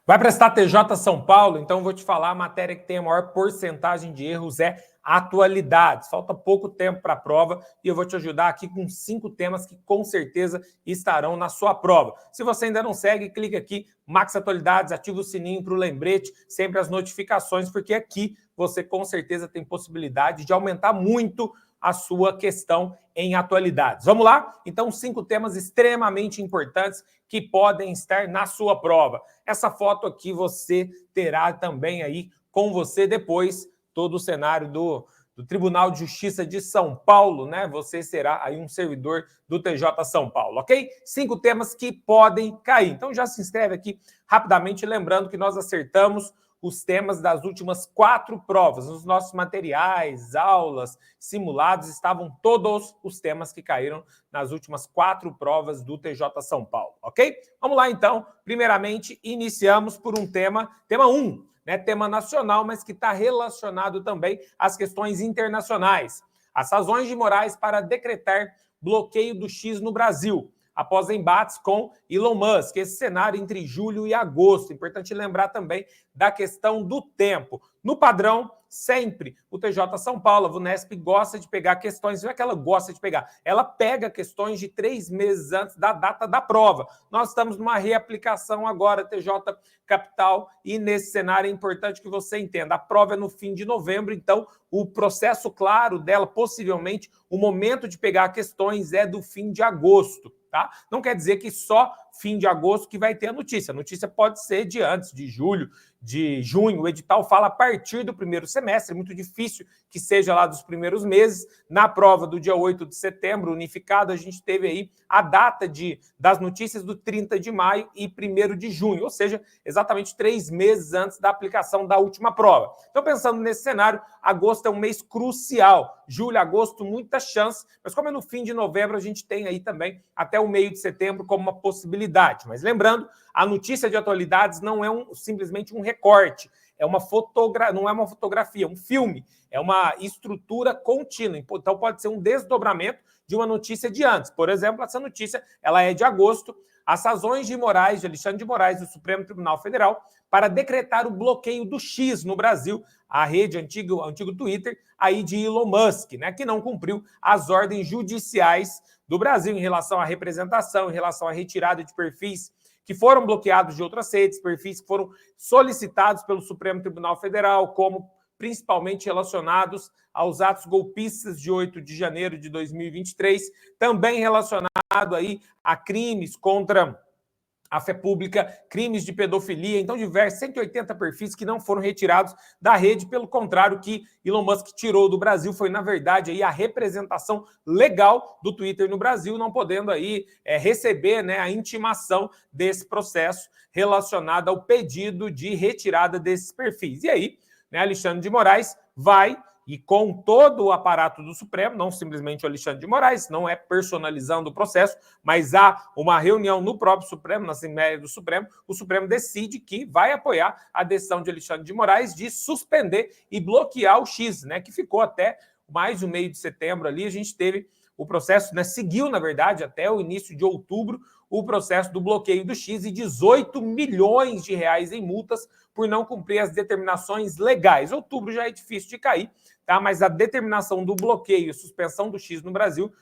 Vai prestar TJ São Paulo? Então vou te falar, a matéria que tem a maior porcentagem de erros é atualidades. Falta pouco tempo para a prova e eu vou te ajudar aqui com 5 temas que com certeza estarão na sua prova. Se você ainda não segue, clique aqui, Max Atualidades, ativa o sininho para o lembrete, sempre as notificações, porque aqui você com certeza tem possibilidade de aumentar muito a sua questão em atualidades. Vamos lá? Então, 5 temas extremamente importantes que podem estar na sua prova. Essa foto aqui você terá também aí com você depois todo o cenário do Tribunal de Justiça de São Paulo, né? Você será aí um servidor do TJ São Paulo, ok? 5 temas que podem cair. Então já se inscreve aqui rapidamente, lembrando que nós acertamos os temas das últimas 4 provas. Nos nossos materiais, aulas, simulados, estavam todos os temas que caíram nas últimas 4 provas do TJ São Paulo, ok? Vamos lá, então. Primeiramente, iniciamos por um tema 1, né? Tema nacional, mas que está relacionado também às questões internacionais. As razões de Moraes para decretar bloqueio do X no Brasil, após embates com Elon Musk. Esse cenário entre julho e agosto. Importante lembrar também da questão do tempo. No padrão, sempre o TJ São Paulo, a VUNESP, gosta de pegar questões, não é que ela gosta de pegar, ela pega questões de 3 meses antes da data da prova. Nós estamos numa reaplicação agora, TJ Capital, e nesse cenário é importante que você entenda, a prova é no fim de novembro, então o processo claro dela, possivelmente, o momento de pegar questões é do fim de agosto. Tá? Não quer dizer que só fim de agosto que vai ter a notícia. A notícia pode ser de antes, de julho, de junho. O edital fala a partir do primeiro semestre, é muito difícil que seja lá dos primeiros meses. Na prova do dia 8 de setembro, unificado, a gente teve aí a data das notícias do 30 de maio e 1º de junho, ou seja, exatamente 3 meses antes da aplicação da última prova. Então, pensando nesse cenário, agosto é um mês crucial. Julho, agosto, muita chance, mas como é no fim de novembro, a gente tem aí também até o meio de setembro como uma possibilidade. Mas lembrando, a notícia de atualidades não é simplesmente um recorte, não é uma fotografia, é um filme, é uma estrutura contínua. Então pode ser um desdobramento de uma notícia de antes. Por exemplo, essa notícia ela é de agosto. As razões de Alexandre de Moraes, do Supremo Tribunal Federal, para decretar o bloqueio do X no Brasil, a rede antigo Twitter, aí de Elon Musk, né, que não cumpriu as ordens judiciais do Brasil em relação à representação, em relação à retirada de perfis que foram bloqueados de outras redes, perfis que foram solicitados pelo Supremo Tribunal Federal, como principalmente relacionados aos atos golpistas de 8 de janeiro de 2023, também relacionado aí a crimes contra a fé pública, crimes de pedofilia, então diversos 180 perfis que não foram retirados da rede, pelo contrário, que Elon Musk tirou do Brasil foi, na verdade, aí a representação legal do Twitter no Brasil, não podendo aí receber, né, a intimação desse processo relacionado ao pedido de retirada desses perfis. E aí, né, Alexandre de Moraes vai, e com todo o aparato do Supremo, não simplesmente o Alexandre de Moraes, não é personalizando o processo, mas há uma reunião no próprio Supremo, na Assembleia do Supremo, o Supremo decide que vai apoiar a decisão de Alexandre de Moraes de suspender e bloquear o X, né, que ficou até mais do meio de setembro ali, a gente teve o processo, né, seguiu, na verdade, até o início de outubro, o processo do bloqueio do X e 18 milhões de reais em multas por não cumprir as determinações legais. Outubro já é difícil de cair, tá? Mas a determinação do bloqueio e suspensão do X no Brasil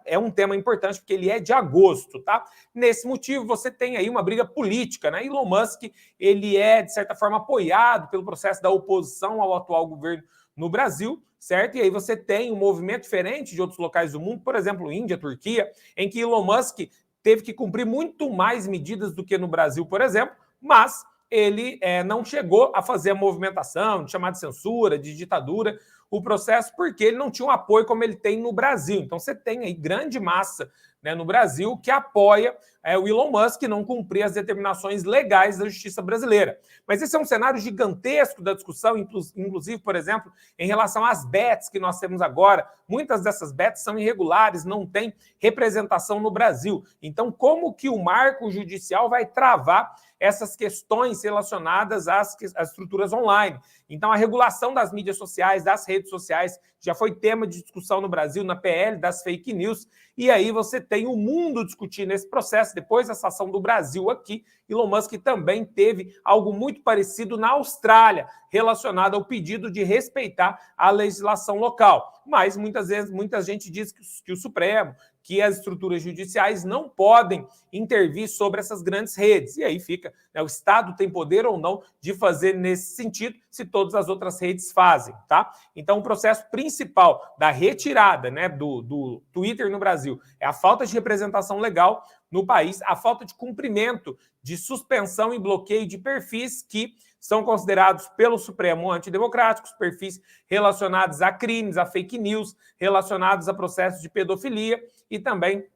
é um tema importante, porque ele é de agosto, tá? Nesse motivo, você tem aí uma briga política, né? Elon Musk, ele é, de certa forma, apoiado pelo processo da oposição ao atual governo no Brasil, certo? E aí você tem um movimento diferente de outros locais do mundo, por exemplo, Índia, Turquia, em que Elon Musk teve que cumprir muito mais medidas do que no Brasil, por exemplo, mas ele não chegou a fazer a movimentação, de chamar de censura, de ditadura, o processo, porque ele não tinha um apoio como ele tem no Brasil. Então você tem aí grande massa, né, no Brasil que apoia o Elon Musk não cumprir as determinações legais da justiça brasileira. Mas esse é um cenário gigantesco da discussão, inclusive, por exemplo, em relação às bets que nós temos agora. Muitas dessas bets são irregulares, não têm representação no Brasil. Então, como que o marco judicial vai travar essas questões relacionadas às estruturas online? Então, a regulação das mídias sociais, das redes sociais, já foi tema de discussão no Brasil, na PL das fake news, e aí você tem o mundo discutindo esse processo. Depois dessa ação do Brasil aqui, Elon Musk também teve algo muito parecido na Austrália, relacionado ao pedido de respeitar a legislação local. Mas muitas vezes, muita gente diz que o Supremo, que as estruturas judiciais não podem intervir sobre essas grandes redes. E aí fica, né, o Estado tem poder ou não de fazer nesse sentido, se todas as outras redes fazem, tá? Então, o processo principal da retirada, né, do Twitter no Brasil é a falta de representação legal no país, a falta de cumprimento de suspensão e bloqueio de perfis que são considerados pelo Supremo antidemocráticos, perfis relacionados a crimes, a fake news, relacionados a processos de pedofilia e também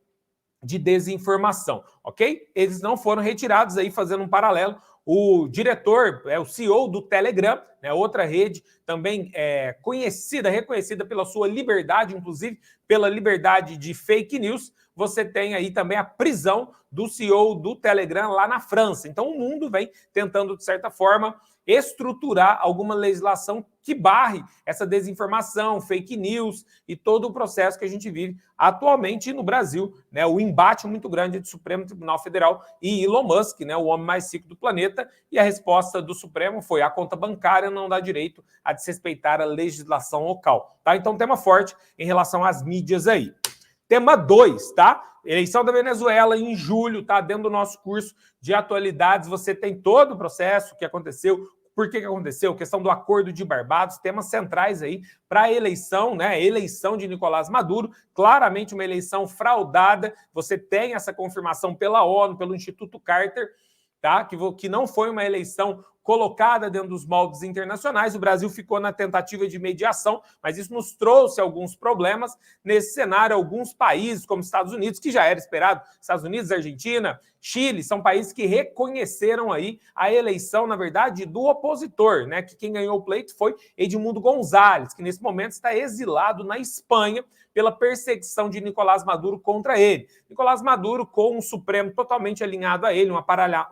de desinformação, ok? Eles não foram retirados aí, fazendo um paralelo. O diretor, o CEO do Telegram, né, outra rede também conhecida, reconhecida pela sua liberdade, inclusive pela liberdade de fake news. Você tem aí também a prisão do CEO do Telegram lá na França. Então o mundo vem tentando, de certa forma, estruturar alguma legislação que barre essa desinformação, fake news e todo o processo que a gente vive atualmente no Brasil, né? O embate muito grande entre o Supremo Tribunal Federal e Elon Musk, né? O homem mais rico do planeta, e a resposta do Supremo foi: a conta bancária não dá direito a desrespeitar a legislação local, tá? Então, tema forte em relação às mídias aí. Tema 2, tá? Eleição da Venezuela em julho, tá? Dentro do nosso curso de atualidades, você tem todo o processo que aconteceu, por que aconteceu, questão do Acordo de Barbados, temas centrais aí para a eleição, né? Eleição de Nicolás Maduro, claramente uma eleição fraudada. Você tem essa confirmação pela ONU, pelo Instituto Carter, tá? Que não foi uma eleição colocada dentro dos moldes internacionais. O Brasil ficou na tentativa de mediação, mas isso nos trouxe alguns problemas nesse cenário. Alguns países, como Estados Unidos, que já era esperado, Estados Unidos, Argentina, Chile, são países que reconheceram aí a eleição, na verdade, do opositor, né? Que quem ganhou o pleito foi Edmundo González, que nesse momento está exilado na Espanha pela perseguição de Nicolás Maduro contra ele. Nicolás Maduro, com um Supremo totalmente alinhado a ele,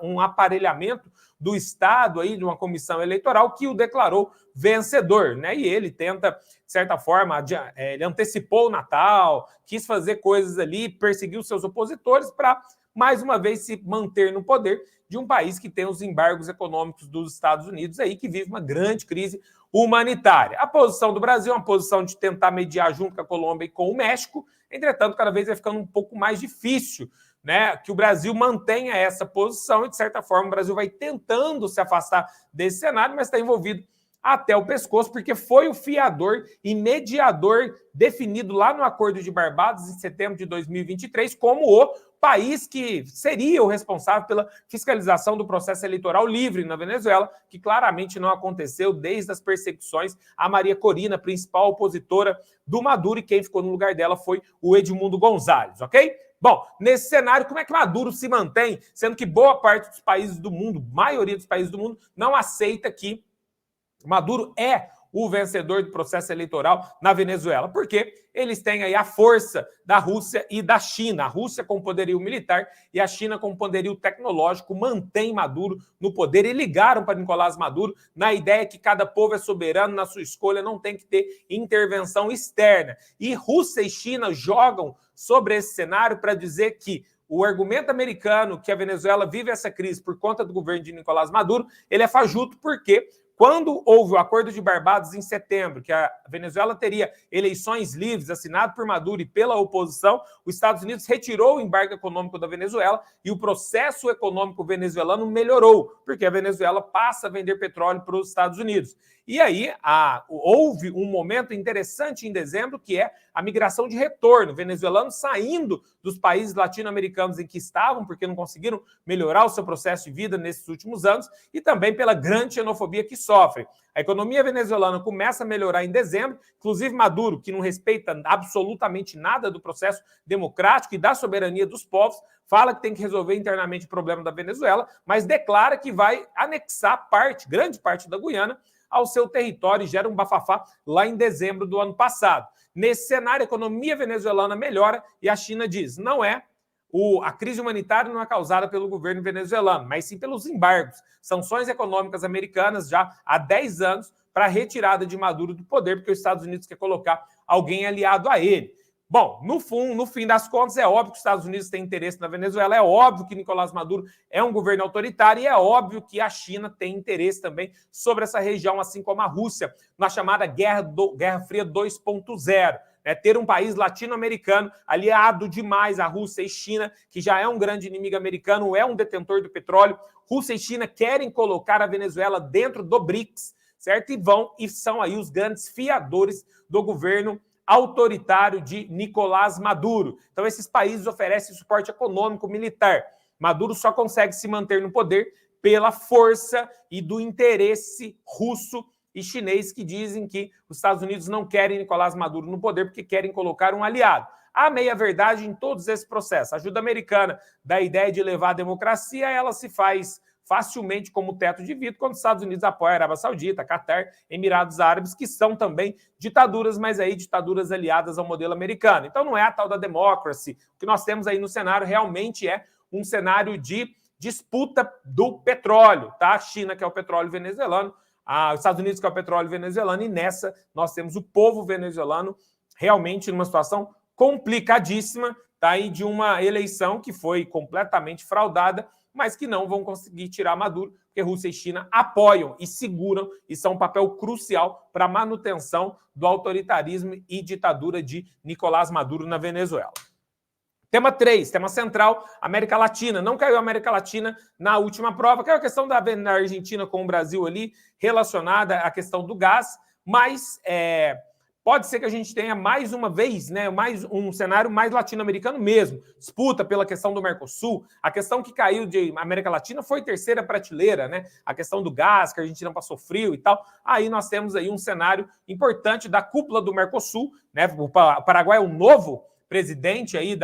um aparelhamento do Estado aí, de uma comissão eleitoral que o declarou vencedor, né? E ele tenta, de certa forma, ele antecipou o Natal, quis fazer coisas ali, perseguiu seus opositores para, mais uma vez, se manter no poder de um país que tem os embargos econômicos dos Estados Unidos aí, que vive uma grande crise humanitária. A posição do Brasil é uma posição de tentar mediar junto com a Colômbia e com o México, entretanto, cada vez vai ficando um pouco mais difícil, né, que o Brasil mantenha essa posição e, de certa forma, o Brasil vai tentando se afastar desse cenário, mas está envolvido até o pescoço, porque foi o fiador e mediador definido lá no Acordo de Barbados, em setembro de 2023, como o país que seria o responsável pela fiscalização do processo eleitoral livre na Venezuela, que claramente não aconteceu desde as perseguições a Maria Corina, principal opositora do Maduro, e quem ficou no lugar dela foi o Edmundo González, ok? Bom, nesse cenário, como é que Maduro se mantém, sendo que boa parte dos países do mundo, maioria dos países do mundo, não aceita que Maduro é o vencedor do processo eleitoral na Venezuela, porque eles têm aí a força da Rússia e da China. A Rússia com poderio militar e a China com poderio tecnológico mantém Maduro no poder e ligaram para Nicolás Maduro na ideia que cada povo é soberano na sua escolha, não tem que ter intervenção externa. E Rússia e China jogam sobre esse cenário para dizer que o argumento americano que a Venezuela vive essa crise por conta do governo de Nicolás Maduro, ele é fajuto porque quando houve o Acordo de Barbados em setembro, que a Venezuela teria eleições livres assinado por Maduro e pela oposição, os Estados Unidos retirou o embargo econômico da Venezuela e o processo econômico venezuelano melhorou, porque a Venezuela passa a vender petróleo para os Estados Unidos. E aí houve um momento interessante em dezembro, que é a migração de retorno, venezuelanos saindo dos países latino-americanos em que estavam, porque não conseguiram melhorar o seu processo de vida nesses últimos anos, e também pela grande xenofobia que sofrem. A economia venezuelana começa a melhorar em dezembro, inclusive Maduro, que não respeita absolutamente nada do processo democrático e da soberania dos povos, fala que tem que resolver internamente o problema da Venezuela, mas declara que vai anexar grande parte da Guiana ao seu território e gera um bafafá lá em dezembro do ano passado. Nesse cenário, a economia venezuelana melhora e a China diz: a crise humanitária não é causada pelo governo venezuelano, mas sim pelos embargos, sanções econômicas americanas já há 10 anos para a retirada de Maduro do poder, porque os Estados Unidos quer colocar alguém aliado a ele. Bom, no fim das contas, é óbvio que os Estados Unidos têm interesse na Venezuela, é óbvio que Nicolás Maduro é um governo autoritário e é óbvio que a China tem interesse também sobre essa região, assim como a Rússia, na chamada Guerra Fria 2.0. Ter um país latino-americano aliado demais à Rússia e China, que já é um grande inimigo americano, é um detentor do petróleo. Rússia e China querem colocar a Venezuela dentro do BRICS, certo? E são aí os grandes fiadores do governo autoritário de Nicolás Maduro. Então, esses países oferecem suporte econômico militar. Maduro só consegue se manter no poder pela força e do interesse russo e chinês, que dizem que os Estados Unidos não querem Nicolás Maduro no poder porque querem colocar um aliado. Há meia-verdade em todos esses processos. A ajuda americana da ideia de levar a democracia, ela se faz facilmente como teto de vidro quando os Estados Unidos apoiam a Arábia Saudita, Catar, Emirados Árabes, que são também ditaduras, mas aí ditaduras aliadas ao modelo americano. Então não é a tal da democracy. O que nós temos aí no cenário realmente é um cenário de disputa do petróleo, tá? A China, que é o petróleo venezuelano, os Estados Unidos, que é o petróleo venezuelano, e nessa nós temos o povo venezuelano realmente numa situação complicadíssima, tá? Aí de uma eleição que foi completamente fraudada, mas que não vão conseguir tirar Maduro, porque Rússia e China apoiam e seguram e são um papel crucial para a manutenção do autoritarismo e ditadura de Nicolás Maduro na Venezuela. Tema 3, tema central, América Latina. Não caiu a América Latina na última prova, que é a questão da Argentina com o Brasil ali, relacionada à questão do gás, mas pode ser que a gente tenha mais uma vez, né, mais um cenário mais latino-americano mesmo. Disputa pela questão do Mercosul. A questão que caiu de América Latina foi terceira prateleira, né? A questão do gás, que a Argentina passou frio e tal. Aí nós temos aí um cenário importante da cúpula do Mercosul, né? O Paraguai é o novo presidente aí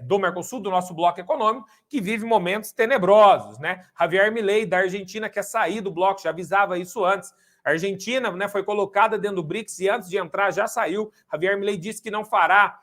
do Mercosul, do nosso bloco econômico, que vive momentos tenebrosos, né? Javier Milei, da Argentina, quer sair do bloco, já avisava isso antes. A Argentina, né, foi colocada dentro do BRICS e antes de entrar já saiu. Javier Milei disse que não fará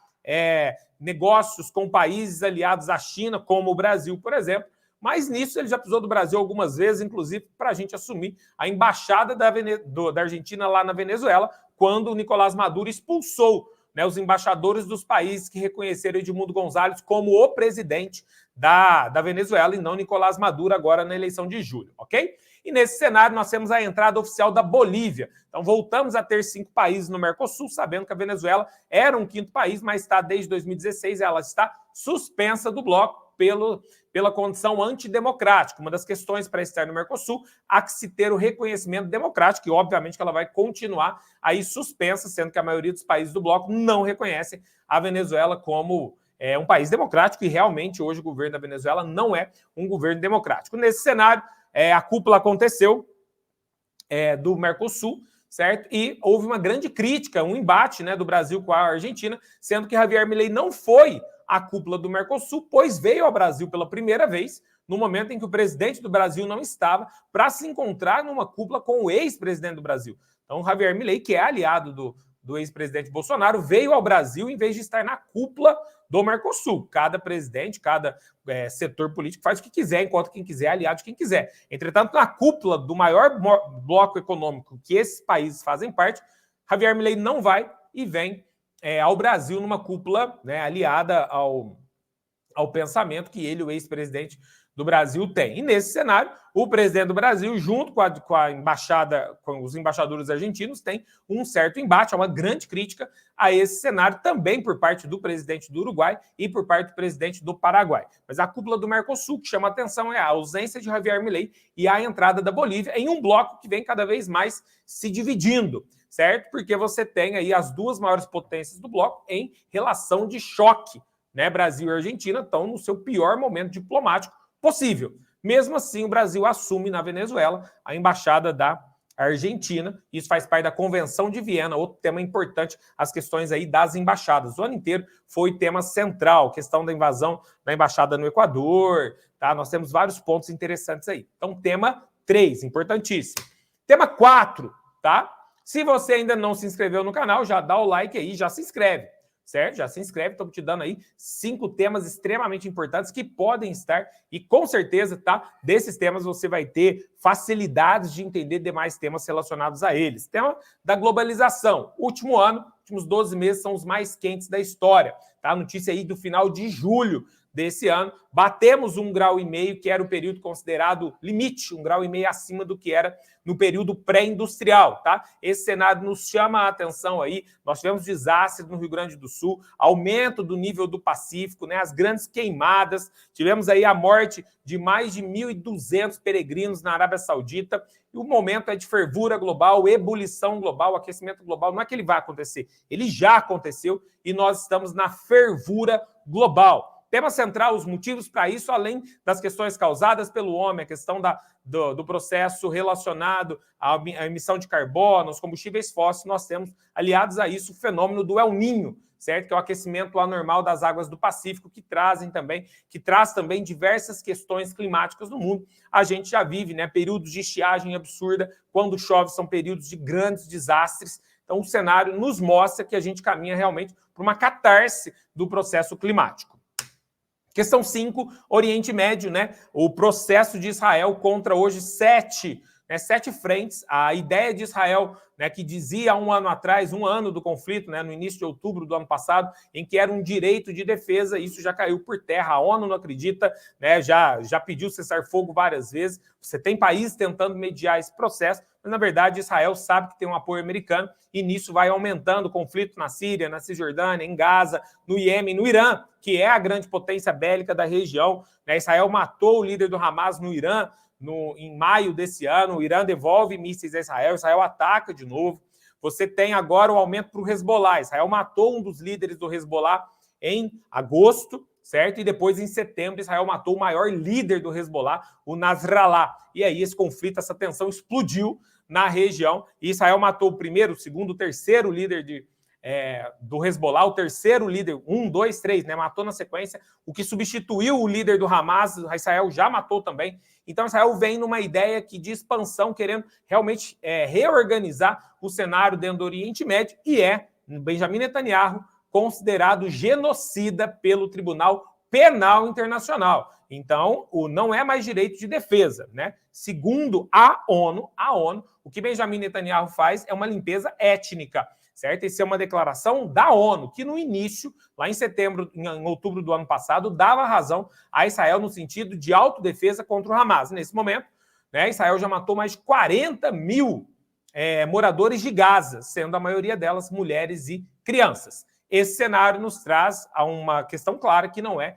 negócios com países aliados à China, como o Brasil, por exemplo. Mas nisso ele já precisou do Brasil algumas vezes, inclusive para a gente assumir a embaixada da Argentina lá na Venezuela, quando o Nicolás Maduro expulsou, né, os embaixadores dos países que reconheceram Edmundo González como o presidente da Venezuela e não Nicolás Maduro agora na eleição de julho, ok? E nesse cenário nós temos a entrada oficial da Bolívia. Então voltamos a ter 5 países no Mercosul, sabendo que a Venezuela era um 5º país, mas está desde 2016, ela está suspensa do bloco pela condição antidemocrática. Uma das questões para estar no Mercosul, há que se ter o reconhecimento democrático, e obviamente que ela vai continuar aí suspensa, sendo que a maioria dos países do bloco não reconhecem a Venezuela como um país democrático, e realmente hoje o governo da Venezuela não é um governo democrático. Nesse cenário, a cúpula aconteceu do Mercosul, certo? E houve uma grande crítica, um embate, né, do Brasil com a Argentina, sendo que Javier Milei não foi à cúpula do Mercosul, pois veio ao Brasil pela primeira vez, no momento em que o presidente do Brasil não estava, para se encontrar numa cúpula com o ex-presidente do Brasil. Então, Javier Milei, que é aliado do ex-presidente Bolsonaro, veio ao Brasil em vez de estar na cúpula do Mercosul. Cada presidente, cada setor político faz o que quiser, enquanto quem quiser é aliado de quem quiser. Entretanto, na cúpula do maior bloco econômico que esses países fazem parte, Javier Milei não vai e vem ao Brasil numa cúpula, né, aliada ao pensamento que ele, o ex-presidente do Brasil, tem. E nesse cenário, o presidente do Brasil, junto com a embaixada, com os embaixadores argentinos, tem um certo embate, uma grande crítica a esse cenário, também por parte do presidente do Uruguai e por parte do presidente do Paraguai. Mas a cúpula do Mercosul, que chama a atenção, é a ausência de Javier Milei e a entrada da Bolívia em um bloco que vem cada vez mais se dividindo, certo? Porque você tem aí as duas maiores potências do bloco em relação de choque, né? Brasil e Argentina estão no seu pior momento diplomático possível. Mesmo assim, o Brasil assume na Venezuela a embaixada da Argentina. Isso faz parte da Convenção de Viena, outro tema importante, as questões aí das embaixadas. O ano inteiro foi tema central, questão da invasão da embaixada no Equador, tá? Nós temos vários pontos interessantes aí. Então, tema 3, importantíssimo. Tema 4, tá? Se você ainda não se inscreveu no canal, já dá o like aí, já se inscreve. certo? Já se inscreve, estamos te dando aí 5 temas extremamente importantes que podem estar, e com certeza, tá? Desses temas você vai ter facilidades de entender demais temas relacionados a eles. Tema da globalização. Último ano, últimos 12 meses são os mais quentes da história, tá? Notícia aí do final de julho desse ano, batemos 1,5 grau, que era o período considerado limite, 1,5 grau acima do que era no período pré-industrial, tá? Esse cenário nos chama a atenção aí. Nós tivemos desastres no Rio Grande do Sul, aumento do nível do Pacífico, né? As grandes queimadas, tivemos aí a morte de mais de 1.200 peregrinos na Arábia Saudita, e o momento é de fervura global, ebulição global, aquecimento global. Não é que ele vai acontecer, ele já aconteceu e nós estamos na fervura global. Tema central, os motivos para isso, além das questões causadas pelo homem, a questão do processo relacionado à emissão de carbono, os combustíveis fósseis, nós temos, aliados a isso, o fenômeno do El Niño, certo? Que é o aquecimento anormal das águas do Pacífico, que traz também diversas questões climáticas no mundo. A gente já vive, né, períodos de estiagem absurda, quando chove são períodos de grandes desastres. Então, o cenário nos mostra que a gente caminha realmente para uma catarse do processo climático. Questão 5, Oriente Médio, né? O processo de Israel contra hoje 7 frentes. A ideia de Israel, né, que dizia há um ano atrás, 1 ano do conflito, né, no início de outubro do ano passado, em que era um direito de defesa, isso já caiu por terra. A ONU não acredita, né, já pediu cessar-fogo várias vezes. Você tem países tentando mediar esse processo, mas, na verdade, Israel sabe que tem um apoio americano e nisso vai aumentando o conflito na Síria, na Cisjordânia, em Gaza, no Iêmen, no Irã, que é a grande potência bélica da região. Né? Israel matou o líder do Hamas no Irã em maio desse ano. O Irã devolve mísseis a Israel, Israel ataca de novo. Você tem agora o aumento para o Hezbollah. Israel matou um dos líderes do Hezbollah em agosto, certo? E depois, em setembro, Israel matou o maior líder do Hezbollah, o Nasrallah. E aí esse conflito, essa tensão explodiu na região. E Israel matou o primeiro, o segundo, o terceiro líder do Hezbollah, o terceiro líder, 1, 2, 3, né? Matou na sequência. O que substituiu o líder do Hamas, Israel já matou também. Então, Israel vem numa ideia de expansão, querendo realmente reorganizar o cenário dentro do Oriente Médio, e Benjamin Netanyahu considerado genocida pelo Tribunal Penal Internacional. Então, não é mais direito de defesa, né? Segundo a ONU, o que Benjamin Netanyahu faz é uma limpeza étnica, certo? Isso é uma declaração da ONU, que no início, lá em outubro do ano passado, dava razão a Israel no sentido de autodefesa contra o Hamas. Nesse momento, né, Israel já matou mais de 40 mil moradores de Gaza, sendo a maioria delas mulheres e crianças. Esse cenário nos traz a uma questão clara que não é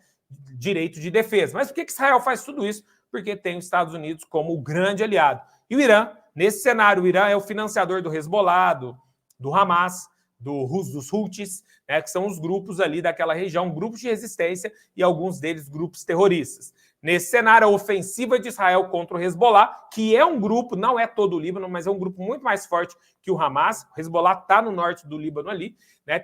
direito de defesa. Mas por que Israel faz tudo isso? Porque tem os Estados Unidos como o grande aliado. E o Irã, nesse cenário, o Irã é o financiador do Hezbollah, do Hamas, dos Houthis, né, que são os grupos ali daquela região, grupos de resistência e alguns deles grupos terroristas. Nesse cenário, a ofensiva de Israel contra o Hezbollah, que é um grupo, não é todo o Líbano, mas é um grupo muito mais forte que o Hamas. O Hezbollah está no norte do Líbano ali, né,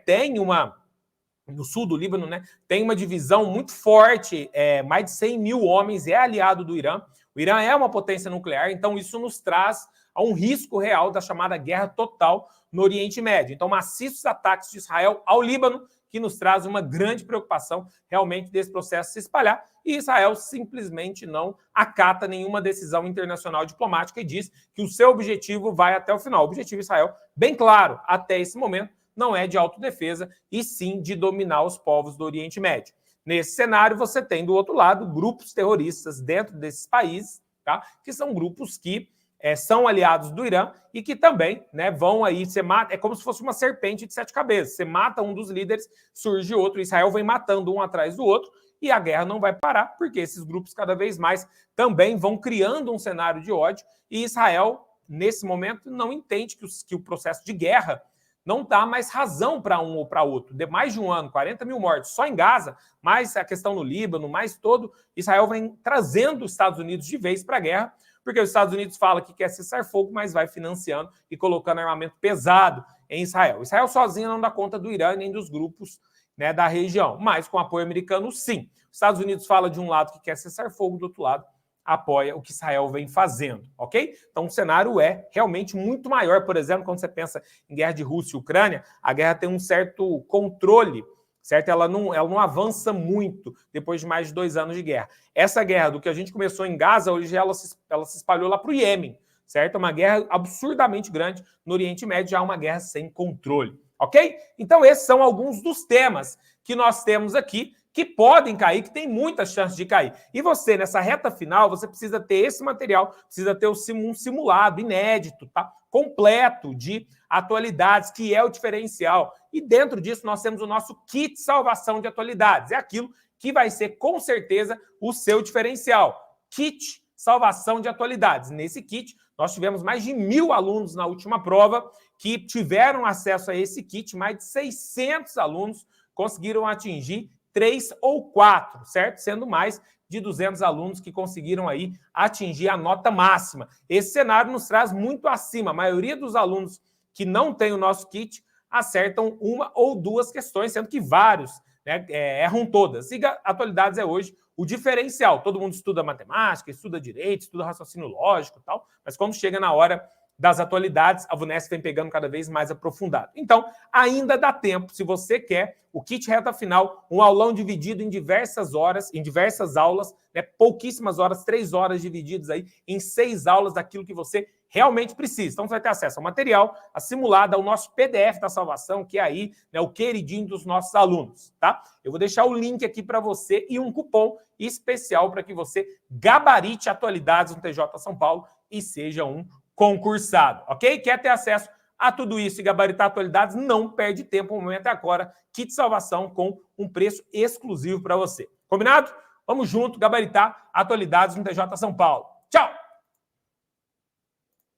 no sul do Líbano, né, tem uma divisão muito forte, mais de 100 mil homens, é aliado do Irã. O Irã é uma potência nuclear, então isso nos traz a um risco real da chamada guerra total no Oriente Médio. Então, maciços ataques de Israel ao Líbano, que nos traz uma grande preocupação realmente desse processo se espalhar, e Israel simplesmente não acata nenhuma decisão internacional diplomática e diz que o seu objetivo vai até o final. O objetivo de Israel, bem claro, até esse momento, não é de autodefesa, e sim de dominar os povos do Oriente Médio. Nesse cenário, você tem, do outro lado, grupos terroristas dentro desses países, tá? Que são grupos que são aliados do Irã e que também, né, vão aí, é como se fosse uma serpente de 7 cabeças. Você mata um dos líderes, surge outro, Israel vem matando um atrás do outro, e a guerra não vai parar, porque esses grupos cada vez mais também vão criando um cenário de ódio, e Israel, nesse momento, não entende que o processo de guerra não dá mais razão para um ou para outro. De mais de um ano, 40 mil mortes só em Gaza, mais a questão no Líbano, mais todo, Israel vem trazendo os Estados Unidos de vez para a guerra, porque os Estados Unidos fala que quer cessar fogo, mas vai financiando e colocando armamento pesado em Israel. Israel sozinho não dá conta do Irã nem dos grupos, né, da região, mas com apoio americano, sim. Os Estados Unidos fala de um lado que quer cessar fogo, do outro lado apoia o que Israel vem fazendo, ok? Então o cenário é realmente muito maior. Por exemplo, quando você pensa em guerra de Rússia e Ucrânia, a guerra tem um certo controle, certo? Ela não avança muito depois de mais de 2 anos de guerra. Essa guerra do que a gente começou em Gaza, hoje ela se espalhou lá para o Iêmen, certo? É uma guerra absurdamente grande. No Oriente Médio já é uma guerra sem controle, ok? Então esses são alguns dos temas que nós temos aqui, que podem cair, que tem muita chance de cair. E você, nessa reta final, você precisa ter esse material, precisa ter um simulado inédito, tá? Completo de atualidades, que é o diferencial. E dentro disso nós temos o nosso kit salvação de atualidades. É aquilo que vai ser, com certeza, o seu diferencial. Kit salvação de atualidades. Nesse kit, nós tivemos mais de 1.000 alunos na última prova que tiveram acesso a esse kit. Mais de 600 alunos conseguiram atingir 3 ou 4, certo? Sendo mais de 200 alunos que conseguiram aí atingir a nota máxima. Esse cenário nos traz muito acima. A maioria dos alunos que não tem o nosso kit acertam 1 ou 2 questões, sendo que vários, né, erram todas. E atualidades é hoje o diferencial. Todo mundo estuda matemática, estuda direito, estuda raciocínio lógico e tal, mas quando chega na hora das atualidades, a VUNESP vem pegando cada vez mais aprofundado. Então, ainda dá tempo, se você quer o kit reta final, um aulão dividido em diversas horas, em diversas aulas, né, pouquíssimas horas, 3 horas divididas aí em 6 aulas daquilo que você realmente precisa. Então, você vai ter acesso ao material, a simulada, ao nosso PDF da salvação, que é aí, né, o queridinho dos nossos alunos, tá? Eu vou deixar o link aqui para você e um cupom especial para que você gabarite atualidades no TJ São Paulo e seja um concursado, ok? Quer ter acesso a tudo isso e gabaritar atualidades? Não perde tempo, o momento é agora. Kit salvação com um preço exclusivo para você. Combinado? Vamos junto gabaritar atualidades no TJ São Paulo. Tchau!